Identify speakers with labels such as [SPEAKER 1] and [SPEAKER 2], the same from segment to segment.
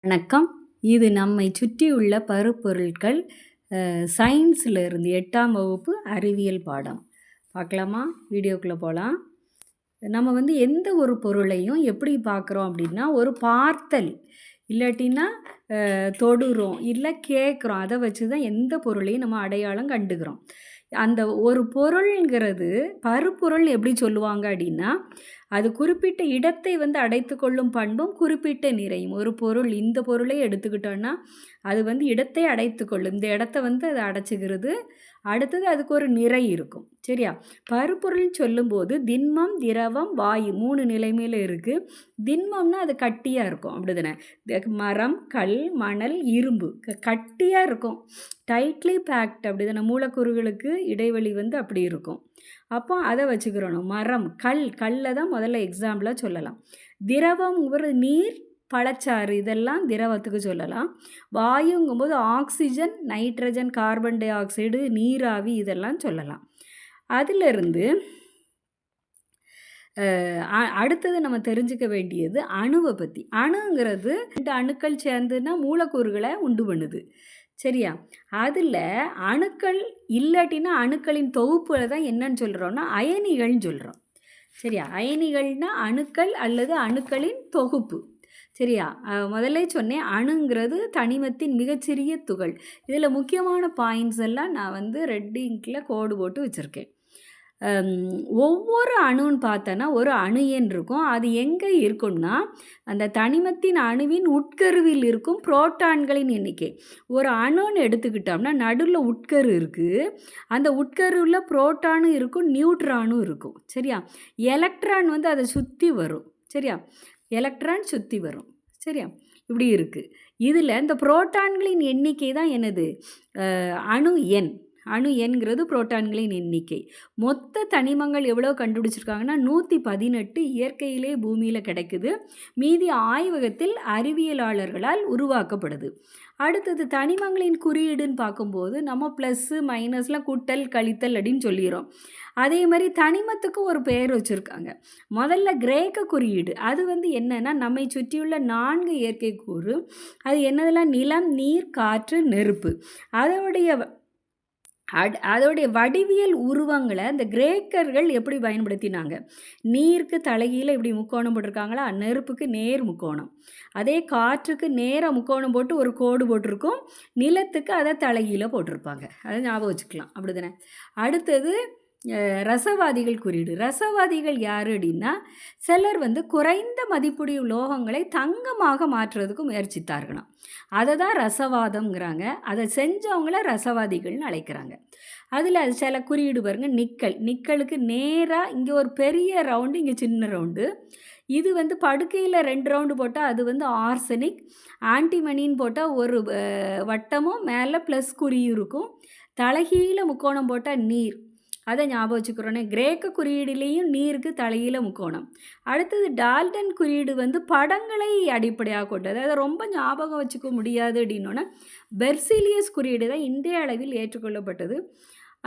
[SPEAKER 1] வணக்கம். இது நம்மை சுற்றியுள்ள பருப்பொருட்கள் சயின்ஸில் இருந்து 8ஆம் வகுப்பு அறிவியல் பாடம். பார்க்கலாமா? வீடியோக்குள்ளே போகலாம். நம்ம எந்த ஒரு பொருளையும் எப்படி பார்க்குறோம் அப்படின்னா, ஒரு பார்த்தல் இல்லாட்டின்னா தொடுறோம், இல்லை கேட்குறோம். அதை வச்சு தான் எந்த பொருளையும் நம்ம அடையாளம் கண்டுக்கிறோம். அந்த ஒரு பொருள்ங்கிறது பருப்பொருள் எப்படி சொல்லுவாங்க அப்படின்னா, அது குறிப்பிட்ட இடத்தை அடைத்து கொள்ளும் பண்பும் குறிப்பிட்ட நிறையும். ஒரு பொருள் இந்த பொருளை எடுத்துக்கிட்டோன்னா அது இடத்தை அடைத்து கொள்ளும். இந்த இடத்த அது அடைச்சிக்கிறது. அடுத்தது அதுக்கு ஒரு நிறை இருக்கும். சரியா? பருப்பொருள் சொல்லும்போது திண்மம், திரவம், வாயு 3 நிலைமையில் இருக்குது. திண்மம்னா அது கட்டியாக இருக்கும், அப்படி தானே? மரம், கல், மணல், இரும்பு கட்டியாக இருக்கும், டைட்லி பேக்ட், அப்படி தானே? மூலக்கூறுகளுக்கு இடைவெளி அப்படி இருக்கும். அப்போ அதை வச்சுக்கிறோம். மரம், கல்லை தான் முதல்ல எக்ஸாம்பிளாக சொல்லலாம். திரவம்ங்கிற நீர், பழச்சாறு இதெல்லாம் திரவத்துக்கு சொல்லலாம். வாயுங்கும்போது oxygen, nitrogen, carbon dioxide, நீராவி இதெல்லாம் சொல்லலாம். அதிலிருந்து அடுத்தது நம்ம தெரிஞ்சுக்க வேண்டியது அணுவை பற்றி. அணுங்கிறது 2 அணுக்கள் சேர்ந்துன்னா மூலக்கூறுகளை உண்டு பண்ணுது. சரியா? அதில் அணுக்கள் இல்லாட்டினா அணுக்களின் தொகுப்பில் தான் என்னன்னு சொல்கிறோன்னா அயனிகள்னு சொல்கிறோம். சரியா? அயனிகள்னால் அணுக்கள் அல்லது அணுக்களின் தொகுப்பு. சரியா? முதல்ல சொன்னேன், அணுங்கிறது தனிமத்தின் மிகச்சிறிய துகள். இதில் முக்கியமான பாயிண்ட்ஸ் எல்லாம் நான் ரெட் இங்கில் கோடு போட்டு வச்சுருக்கேன். ஒவ்வொரு அணுன்னு பார்த்தோன்னா ஒரு அணு எண் இருக்கும். அது எங்கே இருக்குன்னா அந்த தனிமத்தின் அணுவின் உட்கருவில் இருக்கும் புரோட்டான்களின் எண்ணிக்கை. ஒரு அணுன்னு எடுத்துக்கிட்டோம்னா நடுவில் உட்கரு இருக்குது. அந்த உட்கருவில் புரோட்டானும் இருக்கும், நியூட்ரானும் இருக்கும். சரியா? எலக்ட்ரான் அதை சுற்றி வரும். சரியா? எலக்ட்ரான் சுற்றி வரும். சரியா? இப்படி இருக்குது. இதில் இந்த புரோட்டான்களின் எண்ணிக்கை தான் என்னது? அணு எண். அணு எண்கிறது புரோட்டான்களின் எண்ணிக்கை. மொத்த தனிமங்கள் எவ்வளோ கண்டுபிடிச்சிருக்காங்கன்னா 118 இயற்கையிலே பூமியில் கிடைக்குது. மீதி ஆய்வகத்தில் அறிவியலாளர்களால் உருவாக்கப்படுது. அடுத்தது தனிமங்களின் குறியீடுன்னு பார்க்கும்போது நம்ம ப்ளஸ்ஸு மைனஸ்லாம் கூட்டல் கழித்தல் அப்படின்னு சொல்லிடுறோம். அதே மாதிரி தனிமத்துக்கு ஒரு பெயர் வச்சுருக்காங்க. முதல்ல கிரேக்க குறியீடு. அது என்னென்னா நம்மை சுற்றியுள்ள 4 இயற்கை கூறு. அது என்னதெல்லாம்? நிலம், நீர், காற்று, நெருப்பு. அதோடைய வடிவியல் உருவங்களை இந்த கிரேக்கர்கள் எப்படி பயன்படுத்தினாங்க? நீருக்கு தலைகீழ இப்படி முக்கோணம் போட்டிருக்காங்களா? நெருப்புக்கு நேர் முக்கோணம். அதே காற்றுக்கு நேராக முக்கோணம் போட்டு ஒரு கோடு போட்டிருக்கும். நிலத்துக்கு அதை தலைகீழ போட்டிருப்பாங்க. அதை ஞாபகம் வச்சுக்கலாம், அப்படி தானே? அடுத்தது ரசவாதிகள் குறியீடு. ரசவாதிகள் யார் அப்படின்னா, சிலர் குறைந்த மதிப்புடைய உலோகங்களை தங்கமாக மாற்றுறதுக்கு முயற்சித்தார்களாம். அதை தான் ரசவாதம்ங்கிறாங்க. அதை செஞ்சவங்கள ரசவாதிகள்னு அழைக்கிறாங்க. அதில் அது சில குறியீடு பாருங்கள். நிக்கலுக்கு நேராக இங்கே ஒரு பெரிய ரவுண்டு, இங்கே சின்ன ரவுண்டு. இது படுக்கையில் 2 ரவுண்டு போட்டால் அது ஆர்சனிக். ஆன்டிமணின்னு போட்டால் ஒரு வட்டமும் மேலே ப்ளஸ் குறியும் இருக்கும். தலைகீழ முக்கோணம் போட்டால் நீர். அதை ஞாபகம் வச்சுக்கிறோன்னே. கிரேக்க குறியீடுலேயும் நீருக்கு தலையில முக்கோணம். அடுத்தது டால்டன் குறியீடு படங்களை அடிப்படையாக கொண்டது. அதை ரொம்ப ஞாபகம் வச்சுக்க முடியாது அப்படின்னோன்னா பெர்சிலியஸ் குறியீடு தான் இந்திய அளவில் ஏற்றுக்கொள்ளப்பட்டது.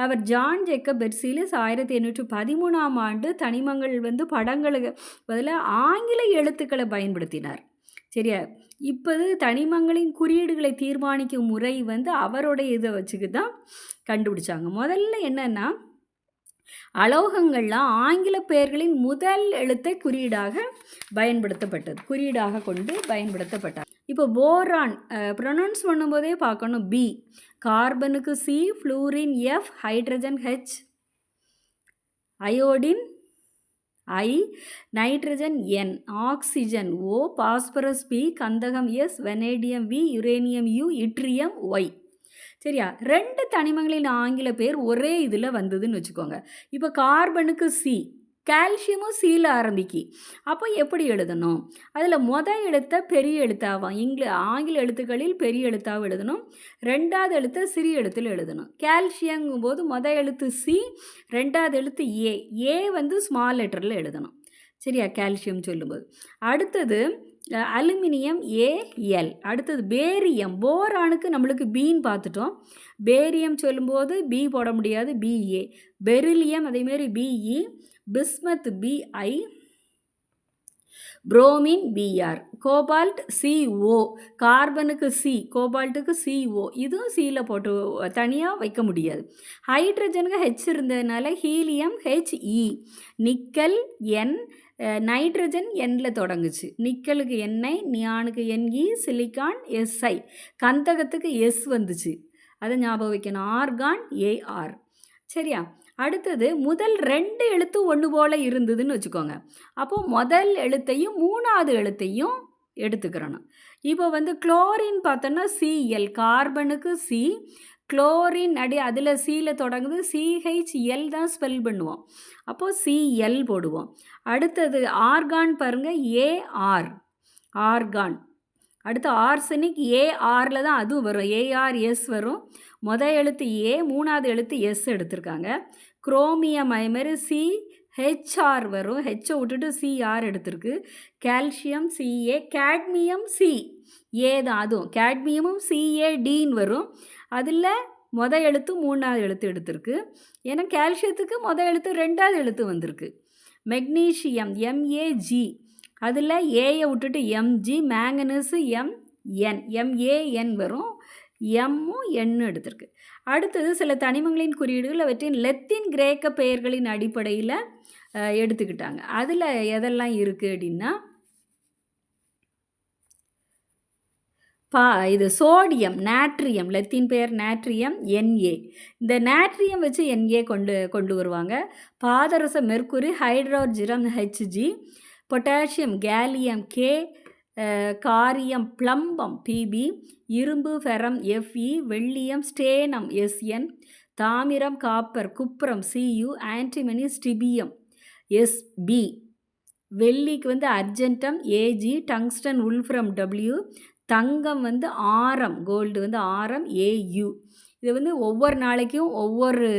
[SPEAKER 1] அவர் ஜான் ஜேக்கப் பெர்சிலியஸ் 1813ஆம் ஆண்டு தனிமங்கள் படங்களுக்கு பதிலாக ஆங்கில எழுத்துக்களை பயன்படுத்தினார். சரியா? இப்போது தனிமங்களின் குறியீடுகளை தீர்மானிக்கும் முறை அவருடைய இதை வச்சுக்கு தான் கண்டுபிடிச்சாங்க. முதல்ல என்னென்னா, அலோகங்கள்லாம் ஆங்கில பெயர்களின் முதல் எழுத்தை குறியீடாக கொண்டு பயன்படுத்தப்பட்டார். இப்போ போரான் ப்ரொனவுன்ஸ் பண்ணும்போதே பார்க்கணும். பி, கார்பனுக்கு C, fluorine F, hydrogen H, iodine I, nitrogen N, oxygen O, phosphorus P, கந்தகம் S, vanadium V, uranium U, yttrium Y. சரியா? 2 தனிமங்களின் ஆங்கில பேர் ஒரே இதில் வந்ததுன்னு வச்சுக்கோங்க. இப்போ கார்பனுக்கு சி, கால்சியமும் சியில் ஆரம்பிக்கி. அப்போ எப்படி எழுதணும்? அதில் எழுத்தை பெரிய எழுத்தாகும். ஆங்கில எழுத்துக்களில் பெரிய எழுத்தாக எழுதணும். 2வது எழுத்தை சிறிய எழுத்தில் எழுதணும். கால்சியங்கும்போது எழுத்து சி, 2வது எழுத்து ஏ. ஏ ஸ்மால் லெட்டரில் எழுதணும். சரியா? கால்சியம் சொல்லும்போது. அடுத்தது அலுமினியம் ஏஎல். அடுத்தது பேரியம். போரானுக்கு நம்மளுக்கு பீன்னு பார்த்துட்டோம். பேரியம் சொல்லும்போது பி போட முடியாது, பிஏ. பெரிலியம் அதேமாரி BE. Bismuth BI. Bromine BR, cobalt CO, கார்பனுக்கு C, கோபால்ட்டுக்கு CO, இதுவும் சியில் போட்டு தனியாக வைக்க முடியாது. ஹைட்ரஜனுக்கு H இருந்ததுனால helium HE, nickel N, nitrogen Nல தொடங்குச்சு. நிக்கலுக்கு NI, நியானுக்கு NE, சிலிக்கான் SI, கந்தகத்துக்கு S வந்துச்சு. அதை ஞாபகம் வைக்கணும். Argon AR. சரியா? அடுத்தது முதல் 2 எழுத்து ஒன்று போல் இருந்ததுன்னு வச்சுக்கோங்க. அப்போது முதல் எழுத்தையும் 3வது எழுத்தையும் எடுத்துக்கிறணும். இப்போ குளோரின் பார்த்தோன்னா Cl, கார்பனுக்கு C, குளோரின் அதில் Cயில் தொடங்குது, CHL தான் ஸ்பெல் பண்ணுவோம். அப்போது Cl போடுவோம். அடுத்தது ஆர்கான் பாருங்கள், AR, ஆர்கான். அடுத்து ஆர்சனிக் ARல தான் அதுவும் வரும், ARS வரும். முதல் எழுத்து A, 3வது எழுத்து S எடுத்திருக்காங்க. குரோமியம் அதேமாதிரி CHR வரும், ஹெச்சை விட்டுட்டு CR எடுத்திருக்கு. கால்சியம் CA, கேட்மியம் C, ஏ தான் அதுவும், கேட்மியமும் CADன்னு வரும். அதில் முதல் எழுத்து 3வது எழுத்து எடுத்திருக்கு. ஏன்னா கால்சியத்துக்கு முதல் எழுத்து 2வது எழுத்து வந்திருக்கு. மெக்னீஷியம் MAG, அதில் ஏயை விட்டுட்டு MG, மேங்கனஸு MN, MAN வரும், எம்மும் எண்ணும் எடுத்திருக்கு. அடுத்தது சில தனிமங்களின் குறியீடுகள் அவற்றின் லத்தீன் கிரேக்க பெயர்களின் அடிப்படையில் எடுத்துக்கிட்டாங்க. அதில் எதெல்லாம் இருக்குது அப்படின்னா, இது சோடியம், நாட்ரியம், லத்தீன் பெயர் நாட்ரியம் NA. இந்த நாட்ரியம் வச்சு NA கொண்டு வருவாங்க. பாதரச mercury, hydrargyrum HG, potassium kalium K, காரியம் பிளம்பம் PB, இரும்பு ஃபெரம் FE, வெள்ளியம் ஸ்டேனம் SN, தாமிரம் copper cuprum CU, antimony stibium SB, வெள்ளிக்கு argentum AG, tungsten wolfram W, தங்கம் ஆரம், கோல்டு ஆரம் AU. இது ஒவ்வொரு நாளைக்கும் ஒவ்வொரு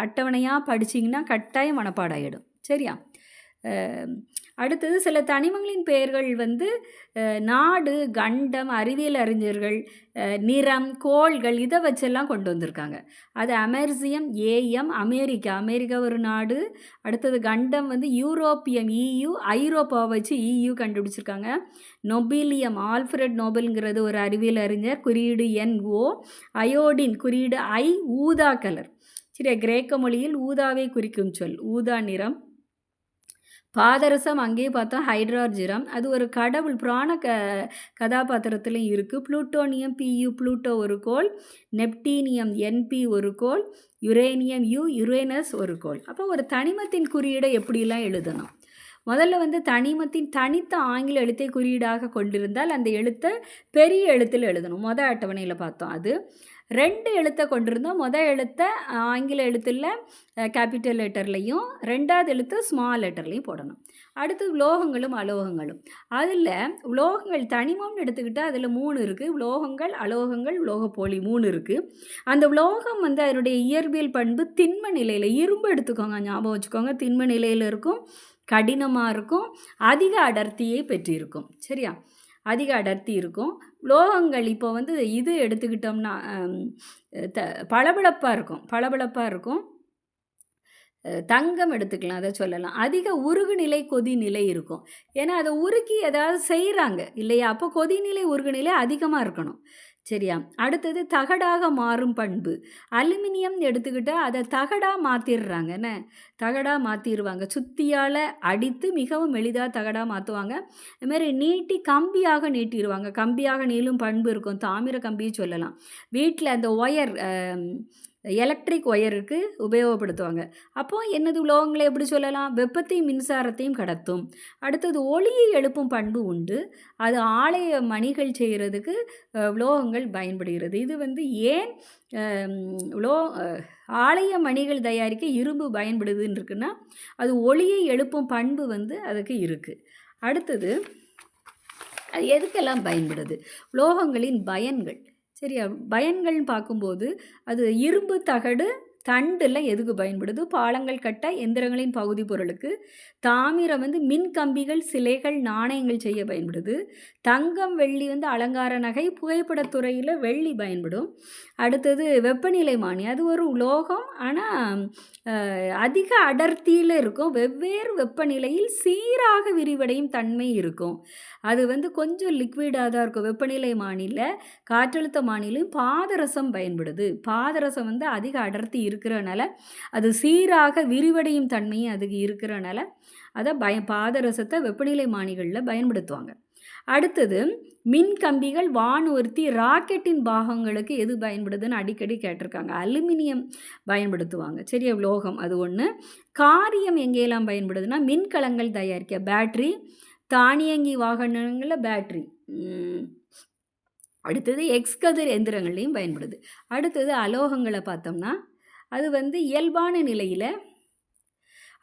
[SPEAKER 1] அட்டவணையாக படிச்சிங்கன்னா கட்டாயம் மனப்பாடம் ஆகிடும். சரியா? அடுத்தது சில தனிமங்களின் பெயர்கள் நாடு, கண்டம், அறிவியல் அறிஞர்கள், நிறம், கோள்கள் இதை வச்செல்லாம் கொண்டு வந்திருக்காங்க. அது அமெர்சியம் AM, அமெரிக்கா ஒரு நாடு. அடுத்தது கண்டம் யூரோப்பியம் EU, ஐரோப்பாவை வச்சு EU கண்டுபிடிச்சிருக்காங்க. நொபீலியம், ஆல்ஃப்ரெட் நோபல்ங்கிறது ஒரு அறிவியல் அறிஞர், குறியீடு NO. அயோடின் குறியீடு I, ஊதா கலர். சரியா? கிரேக்க மொழியில் ஊதாவை குறிக்கும் சொல், ஊதா நிறம். பாதரசம் அங்கேயே பார்த்தோம், ஹைட்ரோஜிரம், அது ஒரு கடவுள் புராண கதாபாத்திரத்துலையும் இருக்குது. புளூட்டோனியம் PU, புளூட்டோ ஒரு கோள். நெப்டீனியம் NP ஒரு கோள். யுரேனியம் U, யுரேனஸ் ஒரு கோள். அப்போ ஒரு தனிமத்தின் குறியீடை எப்படிலாம் எழுதணும்? முதல்ல தனிமத்தின் தனித்த ஆங்கில எழுத்தை குறியீடாக கொண்டிருந்தால் அந்த எழுத்தை பெரிய எழுத்தில் எழுதணும். முதல் அட்டவணையில் பார்த்தோம். அது 2 எழுத்தை கொண்டிருந்தால் முதல் எழுத்தை ஆங்கில எழுத்தில் கேபிட்டல் லெட்டர்லையும் 2வது எழுத்து ஸ்மால் லெட்டர்லையும் போடணும். அடுத்து உலோகங்களும் அலோகங்களும். அதில் உலோகங்கள் தனிமம்னு எடுத்துக்கிட்டால் அதில் 3 இருக்குது. உலோகங்கள், அலோகங்கள், உலோகப்போலி 3 இருக்குது. அந்த உலோகம் அதனுடைய இயற்பியல் பண்பு திண்ம நிலையில், இரும்பு எடுத்துக்கோங்க, ஞாபகம் வச்சுக்கோங்க, திண்ம நிலையில் இருக்கும், கடினமாக இருக்கும், அதிக அடர்த்தியை பெற்றிருக்கும். சரியா? அதிக அடர்த்தி இருக்கும். உலோகங்கள் இப்போ இது எடுத்துக்கிட்டோம்னா பளபளப்பாக இருக்கும். தங்கம் எடுத்துக்கலாம், அதை சொல்லலாம். அதிக உருகுநிலை கொதிநிலை இருக்கும். ஏன்னா அதை உருக்கி ஏதாவது செய்கிறாங்க இல்லையா? அப்போ கொதிநிலை உருகுநிலை அதிகமாக இருக்கணும். சரியா? அடுத்தது தகடாக மாறும் பண்பு. அலுமினியம் எடுத்துக்கிட்டால் அதை தகடாக மாற்றிடுறாங்கன்னு, தகடாக மாற்றிடுவாங்க. சுத்தியால் அடித்து மிகவும் எளிதாக தகடாக மாற்றுவாங்க. அதுமாதிரி நீட்டி கம்பியாக நீட்டிடுவாங்க. கம்பியாக நீளும் பண்பு இருக்கும். தாமிர கம்பியை சொல்லலாம். வீட்டில் அந்த ஒயர், எலக்ட்ரிக் ஒயருக்கு உபயோகப்படுத்துவாங்க. அப்போது என்னது உலோகங்களை எப்படி சொல்லலாம்? வெப்பத்தையும் மின்சாரத்தையும் கடத்தும். அடுத்தது ஒளியை எழுப்பும் பண்பு உண்டு. அது ஆலய மணிகள் செய்கிறதுக்கு உலோகங்கள் பயன்படுகிறது. இது ஏன் ஆலய மணிகள் தயாரிக்க இரும்பு பயன்படுதுன்னு இருக்குன்னா அது ஒளியை எழுப்பும் பண்பு அதுக்கு இருக்குது. அடுத்தது அது எதுக்கெல்லாம் பயன்படுது? உலோகங்களின் பயன்கள். சரியா? பயன்கள்னு பார்க்கும்போது அது இரும்பு தகடு தண்டில் எதுக்கு பயன்படுது? பாலங்கள் கட்ட, எந்திரங்களின் பகுதி பொருளுக்கு. தாமிரம் வந்து மின் கம்பிகள், சிலைகள், நாணயங்கள் செய்ய பயன்படுது. தங்கம், வெள்ளி வந்து அலங்கார நகை, புகைப்படத்துறையில் வெள்ளி பயன்படும். அடுத்தது வெப்பநிலைமானி, அது ஒரு உலோகம், ஆனால் அதிக அடர்த்தியில் இருக்கும். வெவ்வேறு வெப்பநிலையில் சீராக விரிவடையும் தன்மை இருக்கும். அது வந்து கொஞ்சம் லிக்விடாக தான் இருக்கும். வெப்பநிலைமானியில், காற்றழுத்த மானிலையும் பாதரசம் பயன்படுது. பாதரசம் வந்து அதிக அடர்த்தி இருக்கிறனால அது சீராக விரிவடையும் தன்மையும் அதுக்கு இருக்கிறனால அதை பாதரசத்தை வெப்பநிலை மானிகளில் பயன்படுத்துவாங்க. அடுத்தது மின் கம்பிகள், வானூர்தி, ராக்கெட்டின் பாகங்களுக்கு எது பயன்படுதுன்னு அடிக்கடி கேட்டிருக்காங்க. அலுமினியம் பயன்படுத்துவாங்க. சரியா, உலோகம் அது ஒன்று. காரியம் எங்கெல்லாம் பயன்படுதுன்னா மின்கலங்கள் தயாரிக்க, பேட்ரி, தானியங்கி வாகனங்களில் பேட்ரி. அடுத்தது எக்ஸ்கதிர் எந்திரங்கள்லையும் பயன்படுது. அடுத்தது அலோகங்களை பார்த்தோம்னா அது வந்து இயல்பான நிலையில்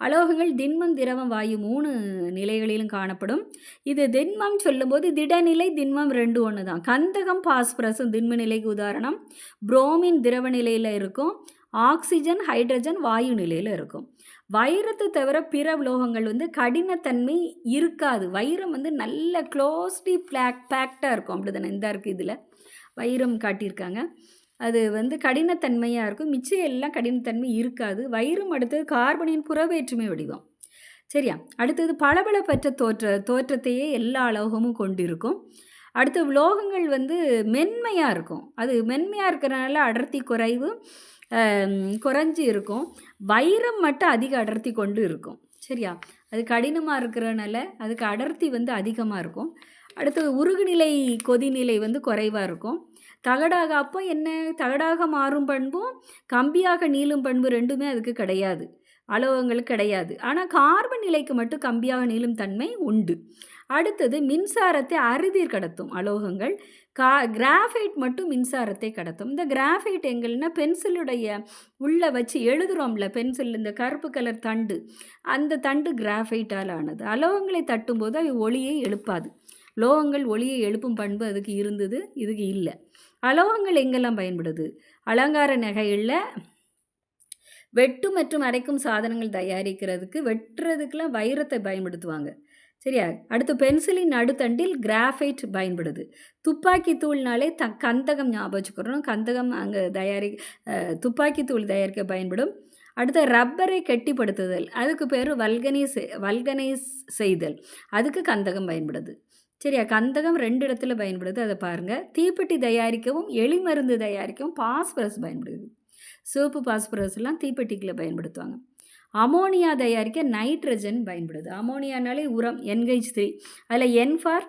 [SPEAKER 1] அலோகங்கள் திண்மம், திரவம், வாயு 3 நிலைகளிலும் காணப்படும். இது திண்மம் சொல்லும்போது திடநிலை, திண்மம் 2 ஒன்று தான். கந்தகம், பாஸ்பரஸும் திண்ம நிலைக்கு உதாரணம். புரோமின் திரவ நிலையில் இருக்கும். ஆக்சிஜன், ஹைட்ரஜன் வாயு நிலையில் இருக்கும். வைரத்தை தவிர பிற உலோகங்கள் வந்து கடினத்தன்மை இருக்காது. வைரம் வந்து நல்ல க்ளோஸ்லி பேக்டாக இருக்கும். அப்படி தானே இந்த இருக்குது, இதில் வைரம் காட்டியிருக்காங்க. அது வந்து கடினத்தன்மையாக இருக்கும். மிச்சம் எல்லாம் கடினத்தன்மை இருக்காது. வைரம். அடுத்தது கார்பனின் புறவேற்றுமை வடிவம். சரியா, அடுத்தது பளபளப்பற்ற தோற்றத்தையே எல்லா உலோகமும் கொண்டிருக்கும். அடுத்த உலோகங்கள் வந்து மென்மையாக இருக்கும். அது மென்மையாக இருக்கிறனால அடர்த்தி குறைஞ்சி இருக்கும். வைரம் மட்டும் அதிக அடர்த்தி கொண்டு இருக்கும். சரியா, அது கடினமாக இருக்கிறனால அதுக்கு அடர்த்தி வந்து அதிகமாக இருக்கும். அடுத்தது உருகுநிலை, கொதிநிலை வந்து குறைவாக இருக்கும். தகடாக, அப்போ என்ன, தகடாக மாறும் பண்பும் கம்பியாக நீளும் பண்பு ரெண்டுமே அதுக்கு கிடையாது, அலோகங்களுக்கு கிடையாது. ஆனால் கார்பன் நிலைக்கு மட்டும் கம்பியாக நீளும் தன்மை உண்டு. அடுத்தது மின்சாரத்தை அறுதிர் கடத்தும் அலோகங்கள். கிராஃபைட் மட்டும் மின்சாரத்தை கடத்தும். இந்த கிராஃபைட் எங்கன்னா பென்சிலுடைய உள்ளே வச்சு எழுதுகிறோம்ல, பென்சில் இந்த கருப்பு கலர் தண்டு, அந்த தண்டு கிராஃபைட்டால் ஆனது. அலோகங்களை தட்டும்போது அவை ஒளியை எழுப்பாது. லோகங்கள் ஒளியை எழுப்பும் பண்பு அதுக்கு இருந்தது, இதுக்கு இல்லை. அலோகங்கள் எங்கெல்லாம் பயன்படுது? அலங்கார நகைகளில் வெட்டு மற்றும் அரைக்கும் சாதனங்கள் தயாரிக்கிறதுக்கு, வெட்டுறதுக்கெலாம் வைரத்தை பயன்படுத்துவாங்க. சரியா, அடுத்து பென்சிலின் நடுத்தண்டில் கிராஃபைட் பயன்படுது. துப்பாக்கி தூள்னாலே கந்தகம் ஞாபகம் வச்சுக்கிறோம். கந்தகம் அங்கே துப்பாக்கி தூள் தயாரிக்க பயன்படும். அடுத்த ரப்பரை கெட்டிப்படுத்துதல், அதுக்கு பேர் வல்கனைஸ் செய்தல், அதுக்கு கந்தகம் பயன்படுது. சரியா, கந்தகம் 2 இடத்துல பயன்படுது, அதை பாருங்கள். தீப்பெட்டி தயாரிக்கவும் எலிமருந்து தயாரிக்கவும் பாஸ்பரஸ் பயன்படுது. சிவப்பு பாஸ்பரஸ்லாம் தீப்பெட்டிக்கில் பயன்படுத்துவாங்க. அமோனியா தயாரிக்க நைட்ரஜன் பயன்படுது. அமோனியானாலே உரம், NH3, அதில் N ஃபார்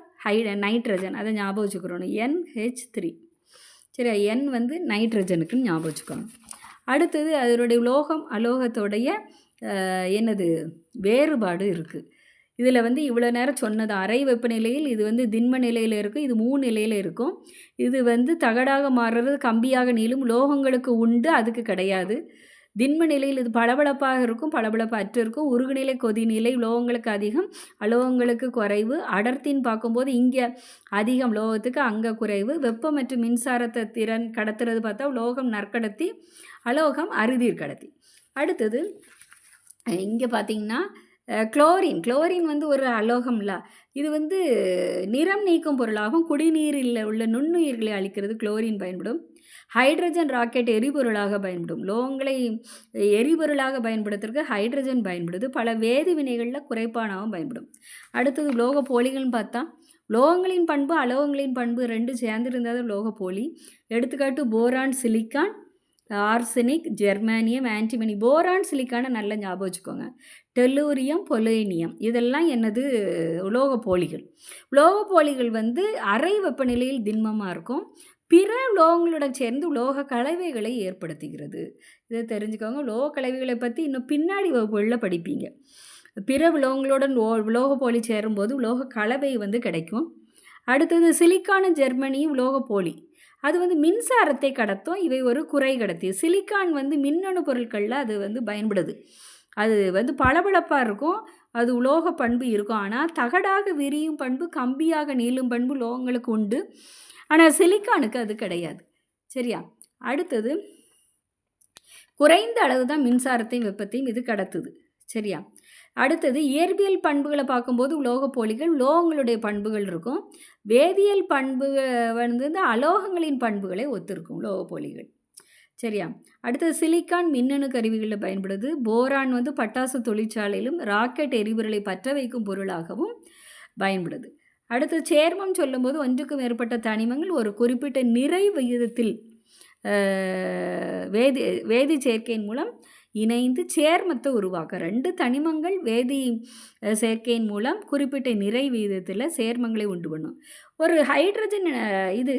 [SPEAKER 1] நைட்ரஜன், அதை ஞாபகம் வச்சுக்கிறோம், NH3. சரியா, N வந்து நைட்ரஜனுக்குன்னு ஞாபகம் வச்சுக்கணும். அடுத்தது அதனுடைய உலோகம், அலோகத்தோடைய என்னது வேறுபாடு இருக்குது. இதில் வந்து இவ்வளோ நேரம் சொன்னது அறை வெப்பநிலையில் இது வந்து திண்ம நிலையில் இருக்கும், இது 3 நிலையில் இருக்கும். இது வந்து தகடாக மாறுறது, கம்பியாக நீளும் உலோகங்களுக்கு உண்டு, அதுக்கு கிடையாது. திண்ம நிலையில் இது பளபளப்பாக இருக்கும், பளபளப்பு அற்று இருக்கும். உருகுநிலை, கொதிநிலை உலோகங்களுக்கு அதிகம், அலோகங்களுக்கு குறைவு. அடர்த்தின்னு பார்க்கும்போது இங்கே அதிகம் உலோகத்துக்கு, அங்கே குறைவு. வெப்பம் மற்றும் மின்சாரத்தை திறன் கடத்துறது பார்த்தா உலோகம் நற்கடத்தி, அலோகம் அறுதிர் கடத்தி. அடுத்தது இங்கே பார்த்திங்கன்னா குளோரின் வந்து ஒரு அலோகம்ல, இது வந்து நிறம் நீக்கும் பொருளாகும். குடிநீரில் உள்ள நுண்ணுயிர்களை அழிக்கிறது குளோரின் பயன்படும். ஹைட்ரஜன் ராக்கெட் எரிபொருளாக பயன்படும். உலோகங்களை எரிபொருளாக பயன்படுத்துறதுக்கு ஹைட்ரஜன் பயன்படுது. பல வேதி வினைகளில் குறைப்பானாகவும் பயன்படும். அடுத்தது உலோக போலிகள்னு பார்த்தா உலோகங்களின் பண்பு அலோகங்களின் பண்பு 2 சேர்ந்துருந்தால் உலோக போலி. எடுத்துக்காட்டு போரான், சிலிக்கான், ஆர்சனிக், ஜெர்மானியம், ஆன்டிமனி. போரான், சிலிக்கானை நல்லா ஞாபகம் வச்சுக்கோங்க. டெல்லூரியம், பொலேனியம், இதெல்லாம் என்னது, உலோக போலிகள். உலோக போலிகள் வந்து அறை வெப்பநிலையில் திண்மமாக இருக்கும். பிற உலோகங்களுடன் சேர்ந்து உலோக கலவைகளை ஏற்படுத்துகிறது. இதை தெரிஞ்சுக்கோங்க. உலோக கலவைகளை பற்றி இன்னும் பின்னாடி வகுப்புகளில் படிப்பீங்க. பிற உலோகங்களுடன் உலோக போலி சேரும்போது உலோக கலவை வந்து கிடைக்கும். அடுத்தது சிலிக்கானும் ஜெர்மனியும் உலோக போலி, அது வந்து மின்சாரத்தை கடத்தும். இவை ஒரு குறை கடத்தி. சிலிக்கான் வந்து மின்னணு பொருட்களில் அது வந்து பயன்படுது. அது வந்து பளபளப்பாக இருக்கும், அது உலோக பண்பு இருக்கும். ஆனால் தகடாக விரியும் பண்பு, கம்பியாக நீளும் பண்பு உலோகங்களுக்கு உண்டு. ஆனால் சிலிக்கானுக்கு அது கிடையாது. சரியா, அடுத்தது குறைந்த அளவு தான் மின்சாரத்தையும் வெப்பத்தையும் இது கடத்துது. சரியா? அடுத்தது இயற்பியல் பண்புகளை பார்க்கும்போது உலோகப்போலிகள் உலோகங்களுடைய பண்புகள் இருக்கும். வேதியியல் பண்பு வந்து இந்த அலோகங்களின் பண்புகளை ஒத்திருக்கும் உலோகப்போலிகள். சரியா? அடுத்தது சிலிக்கான் மின்னணு கருவிகளில் பயன்படுது. போரான் வந்து பட்டாசு தொழிற்சாலையிலும் ராக்கெட் எரிபொருளை பற்ற வைக்கும் பொருளாகவும் பயன்படுது. அடுத்து சேர்மம் சொல்லும்போது ஒன்றுக்கு மேற்பட்ட தனிமங்கள் ஒரு குறிப்பிட்ட நிறை விகிதத்தில் வேதி சேர்க்கையின் மூலம் இணைந்து சேர்மத்தை உருவாக்க 2 தனிமங்கள் வேதி சேர்க்கையின் மூலம் குறிப்பிட்ட நிறை விகிதத்தில் சேர்மங்களை உண்டு பண்ணும். ஒரு ஹைட்ரஜன் இது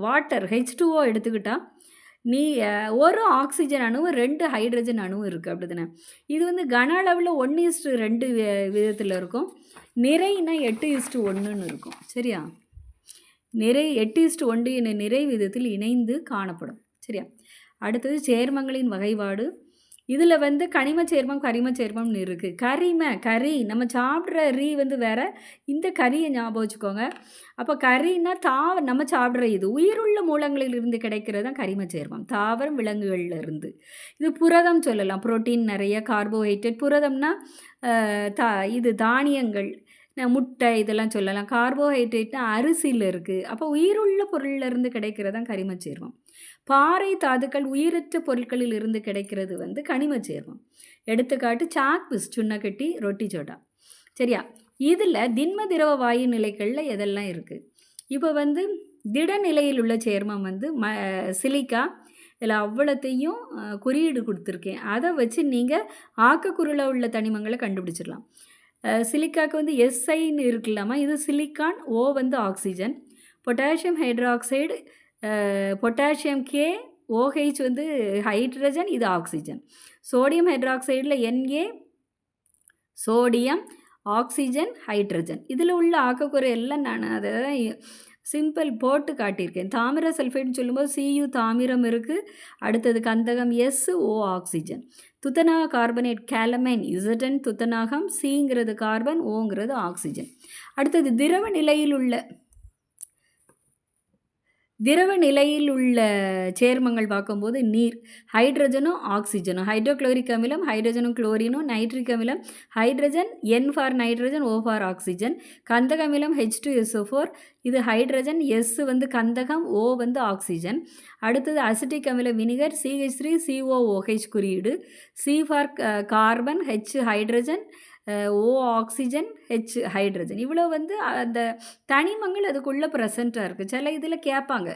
[SPEAKER 1] வாட்டர் H2O எடுத்துக்கிட்டால் ஒரு ஆக்சிஜன் அணுவும் 2 ஹைட்ரஜன் அணுவும் இருக்குது. அப்படி தானே? இது வந்து கன அளவில் 1:2 விதத்தில் இருக்கும். நிறைனா 8:1ன்னு இருக்கும். சரியா? நிறை 8:1 என்ற நிறை விதத்தில் இணைந்து காணப்படும். சரியா? அடுத்தது சேர்மங்களின் வகைப்பாடு. இதில் வந்து கனிம சேர்மம் கரிம சேர்மம்னு இருக்குது. கறி நம்ம சாப்பிட்ற வந்து வேறு, இந்த கறியை ஞாபகம் வச்சுக்கோங்க. அப்போ கறின்னா நம்ம சாப்பிட்ற இது உயிருள்ள மூலங்களிலிருந்து கிடைக்கிறது தான் கரிம சேர்மம், தாவரம் விலங்குகளில் இருந்து. இது புரதம் சொல்லலாம், புரோட்டீன் நிறைய, கார்போஹைட்ரேட். புரதம்னா இது தானியங்கள், முட்டை இதெல்லாம் சொல்லலாம். கார்போஹைட்ரேட்னா அரிசியில் இருக்குது. அப்போ உயிருள்ள பொருளிலிருந்து கிடைக்கிறது தான் கரிம சேர்மம். பாறை தாதுக்கள் உயிரற்ற பொருட்களில் இருந்து கிடைக்கிறது வந்து கனிம சேர்மம். எடுத்துக்காட்டு சாக்பீஸ், சுண்ணக்கட்டி, ரொட்டி சோடா. சரியா? இதில் திண்ம திரவ வாயு நிலைகளில் எதெல்லாம் இருக்குது? இப்போ வந்து திட நிலையில் உள்ள சேர்மம் வந்து சிலிக்கா. இதில் அவ்வளோத்தையும் குறியீடு கொடுத்துருக்கேன். அதை வச்சு நீங்கள் ஆக்கக்குருள உள்ள தனிமங்களை கண்டுபிடிச்சிடலாம். சிலிக்காவுக்கு வந்து SIன்னு இருக்குல்லாமா, இது சிலிக்கான். O வந்து oxygen. Potassium hydroxide, potassium K, OH வந்து ஹைட்ரஜன், இது ஆக்சிஜன். சோடியம் ஹைட்ராக்சைடில் Na, சோடியம், ஆக்சிஜன், ஹைட்ரஜன். இதில் உள்ள ஆக்கக்கூறு எல்லாம் நான் அதை சிம்பிள் போட்டு காட்டியிருக்கேன். தாமிர சல்ஃபேட்னு சொல்லும்போது Cu தாமிரம் இருக்குது. அடுத்தது கந்தகம் SO ஆக்சிஜன். துத்தநாக கார்பனேட் கேலமைன் Zn துத்தநாகம், Cங்கிறது கார்பன், Oங்கிறது ஆக்சிஜன். அடுத்தது திரவ நிலையில் உள்ள சேர்மங்கள் பார்க்கும்போது நீர், ஹைட்ரஜனும் ஆக்சிஜனும், ஹைட்ரோக்ளோரிக் அமிலம், ஹைட்ரஜனும் குளோரினும், நைட்ரிக் அமிலம், hydrogen, N for nitrogen, O for oxygen, கந்தக அமிலம் H2SO4, இது ஹைட்ரஜன், S வந்து கந்தகம், O வந்து ஆக்சிஜன். அடுத்தது அசிட்டிக் அமிலம் வினிகர், CH3COOH குறியீடு, C for carbon, H hydrogen, O oxygen, H hydrogen. இவ்வளோ வந்து அந்த தனிமங்கள் அதுக்குள்ளே ப்ரெசண்ட்டாக இருக்குது. சில இதில் கேட்பாங்க,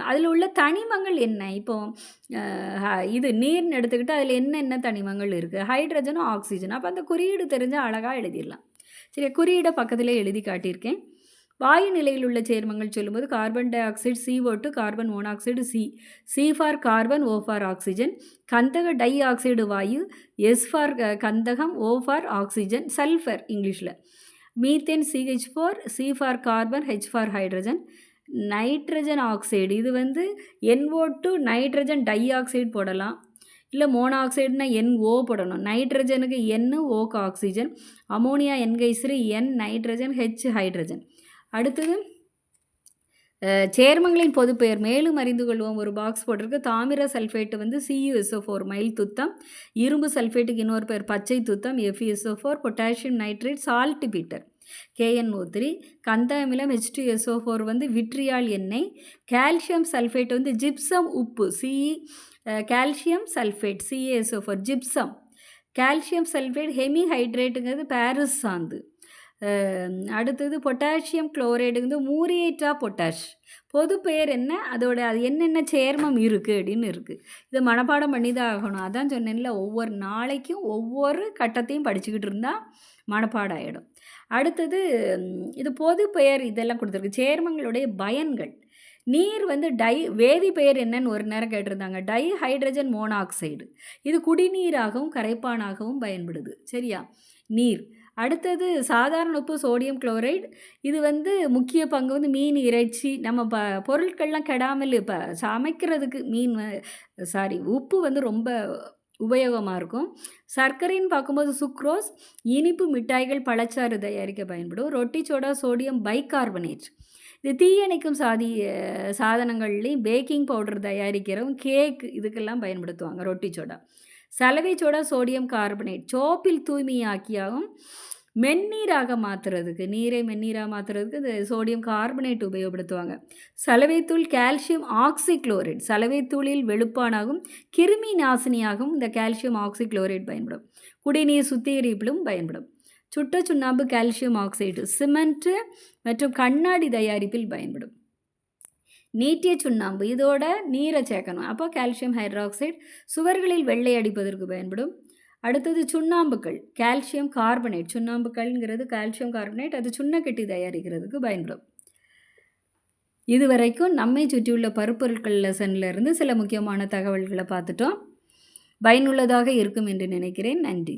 [SPEAKER 1] அதில் உள்ள தனிமங்கள் என்ன. இப்போது இது நீர்னு எடுத்துக்கிட்டால் அதில் என்னென்ன தனிமங்கள் இருக்குது, ஹைட்ரஜனும் ஆக்சிஜன். அப்போ அந்த குறியீடு தெரிஞ்சால் அழகாக எழுதிடலாம். சரி, குறியீடை பக்கத்தில் எழுதி காட்டியிருக்கேன். வாயு நிலையில் உள்ள சேர்மங்கள் சொல்லும்போது carbon dioxide CO2, carbon monoxide C for carbon, O for oxygen. கந்தக டை ஆக்சைடு வாயு, S ஃபார் கந்தகம், O ஃபார் ஆக்சிஜன். சல்ஃபர் இங்கிலீஷில் methane CH4, C for carbon, H for hydrogen. Nitrogen oxide, இது வந்து NO2 நைட்ரஜன் டை ஆக்சைடு போடலாம், இல்லை மோனாக்சைடுனா NO போடணும். நைட்ரஜனுக்கு N, Oக்கு oxygen. Ammonia NH3, N nitrogen, H hydrogen. அடுத்தது சேர்மங்களின் பொதுப்பெயர் மேலும் அறிந்து கொள்வோம். ஒரு பாக்ஸ் போட்டிருக்கு. தாமிர சல்ஃபேட்டு வந்து CuSO4 மயில் துத்தம், இரும்பு சல்ஃபேட்டுக்கு இன்னொரு பேர் பச்சை துத்தம் FeSO4, potassium nitrate saltpetre KNO3, கந்த அமிலம் H2SO4 வந்து விட்ரியால் எண்ணெய், கால்சியம் சல்ஃபேட் வந்து ஜிப்சம் உப்பு calcium sulphate CaSO4 gypsum. Calcium sulphate ஹெமி ஹைட்ரேட்டுங்கிறது பாரிஸ் சாந்து. அடுத்தது பொட்டாசியம் குளோரைடுங்கிறது மூரியேட் ஆஃப் பொட்டாஷ். பொது பெயர் என்ன, அது என்னென்ன சேர்மம் இருக்குது அப்படின்னு இருக்குது. இதை மனப்பாடம் பண்ணி தான் ஆகணும். அதான் சொன்னேன்ல, ஒவ்வொரு நாளைக்கும் ஒவ்வொரு கட்டத்தையும் படிச்சுக்கிட்டு இருந்தால் மனப்பாடம் ஆகிடும். அடுத்தது இது பொது பெயர் இதெல்லாம் கொடுத்துருக்கு. சேர்மங்களுடைய பயன்கள். நீர் வந்து வேதி பெயர் என்னன்னு ஒரு நேரம் கேட்டிருந்தாங்க. டை ஹைட்ரஜன் மோனாக்சைடு, இது குடிநீராகவும் கரைப்பானாகவும் பயன்படுது. சரியா? நீர். அடுத்தது சாதாரண உப்பு சோடியம் குளோரைடு, இது வந்து முக்கிய பங்கு வந்து மீன், இறைச்சி, நம்ம பொருட்கள்லாம் கெடாமல் இப்போ சமைக்கிறதுக்கு உப்பு வந்து ரொம்ப உபயோகமாக இருக்கும். சர்க்கரைன்னு பார்க்கும்போது சுக்ரோஸ், இனிப்பு மிட்டாய்கள் பழச்சாறு தயாரிக்க பயன்படும். ரொட்டி சோடா சோடியம் பைகார்பனேட், இது தீயணைக்கும் சாதனங்கள்லேயும் பேக்கிங் பவுடர் தயாரிக்கிறவும் கேக் இதுக்கெல்லாம் பயன்படுத்துவாங்க ரொட்டி சோடா. சலவை சோடா சோடியம் கார்பனேட் சோப்பில் தூய்மையாக்கியாகவும் மென்னீராக மாற்றுறதுக்கு நீரை மென்னீராக மாற்றுறதுக்கு இந்த சோடியம் கார்பனேட் உபயோகப்படுத்துவாங்க. சலவைத்தூள் கால்சியம் ஆக்சிக்ளோரைட் சலவைத்தூளில் வெளுப்பானாகவும் கிருமி நாசினியாகவும் இந்த கால்சியம் ஆக்சிக்ளோரைட் பயன்படும். குடிநீர் சுத்திகரிப்பிலும் பயன்படும். சுட்ட சுண்ணாம்பு கால்சியம் ஆக்சைடு சிமெண்ட்டு மற்றும் கண்ணாடி தயாரிப்பில் பயன்படும். நீட்டிய சுண்ணாம்பு இதோட நீரை சேர்க்கணும், அப்போ கால்சியம் ஹைட்ராக்சைடு சுவர்களில் வெள்ளை அடிப்பதற்கு பயன்படும். அடுத்தது சுண்ணாம்புக்கள் கால்சியம் கார்பனேட் சுண்ணாம்புக்கள்ங்கிறது கால்சியம் கார்பனேட் அது சுண்ணக்கட்டி தயாரிக்கிறதுக்கு பயன்படும். இதுவரைக்கும் நம்மை சுற்றியுள்ள பருப்பொருட்கள் லெசன்ல இருந்து சில முக்கியமான தகவல்களை பார்த்துட்டோம். பயனுள்ளதாக இருக்கும் என்று நினைக்கிறேன். நன்றி.